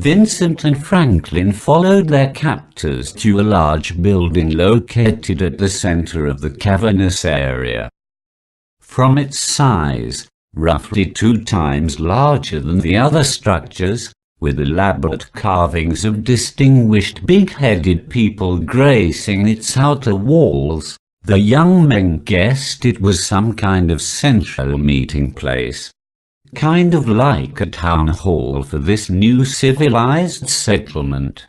Vincent and Franklin followed their captors to a large building located at the center of the cavernous area. From its size, roughly 2 times larger than the other structures, with elaborate carvings of distinguished big-headed people gracing its outer walls, the young men guessed it was some kind of central meeting place. Kind of like a town hall for this new civilized settlement.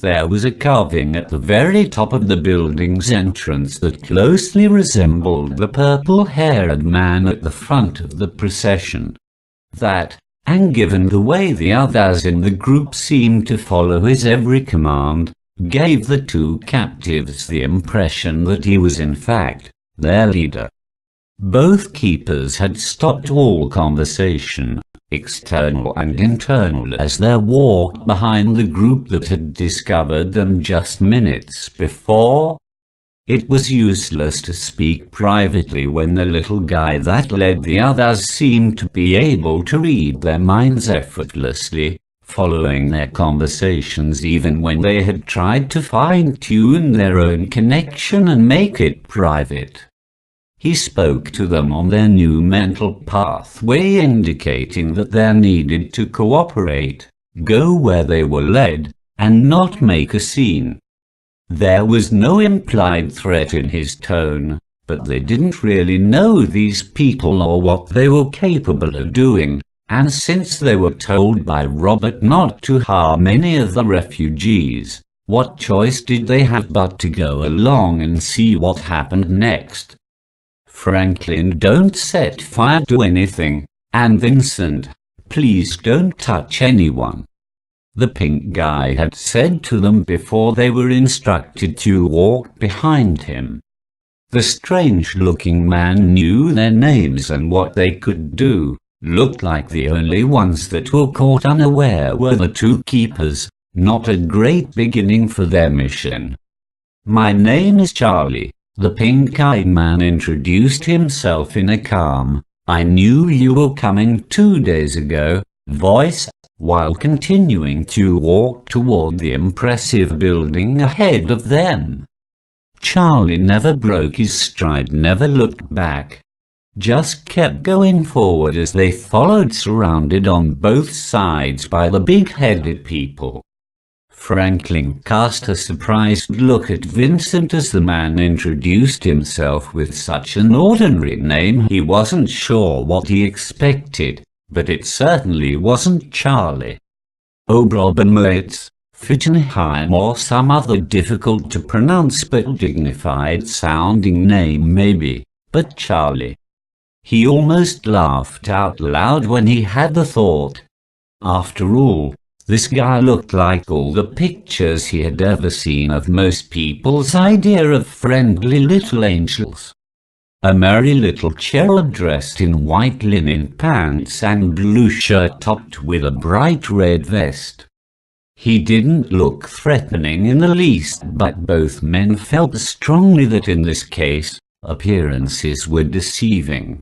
There was a carving at the very top of the building's entrance that closely resembled the purple-haired man at the front of the procession. That, and given the way the others in the group seemed to follow his every command, gave the 2 captives the impression that he was in fact their leader. Both keepers had stopped all conversation, external and internal, as they walked behind the group that had discovered them just minutes before. It was useless to speak privately when the little guy that led the others seemed to be able to read their minds effortlessly, following their conversations even when they had tried to fine-tune their own connection and make it private. He spoke to them on their new mental pathway, indicating that they needed to cooperate, go where they were led, and not make a scene. There was no implied threat in his tone, but they didn't really know these people or what they were capable of doing, and since they were told by Robert not to harm any of the refugees, what choice did they have but to go along and see what happened next? Franklin, don't set fire to anything, and Vincent, please don't touch anyone, the pink guy had said to them before they were instructed to walk behind him. The strange-looking man knew their names and what they could do. Looked like the only ones that were caught unaware were the 2 keepers. Not a great beginning for their mission. My name is Charlie, the pink-eyed man introduced himself in a calm, I knew you were coming 2 days ago, voice, while continuing to walk toward the impressive building ahead of them. Charlie never broke his stride, never looked back. Just kept going forward as they followed, surrounded on both sides by the big-headed people. Franklin cast a surprised look at Vincent as the man introduced himself with such an ordinary name. He wasn't sure what he expected, but it certainly wasn't Charlie. Oberbermaitz, Fittenheim, or some other difficult-to-pronounce but dignified-sounding name maybe, but Charlie. He almost laughed out loud when he had the thought. After all, this guy looked like all the pictures he had ever seen of most people's idea of friendly little angels. A merry little cherub dressed in white linen pants and blue shirt topped with a bright red vest. He didn't look threatening in the least, but both men felt strongly that in this case, appearances were deceiving.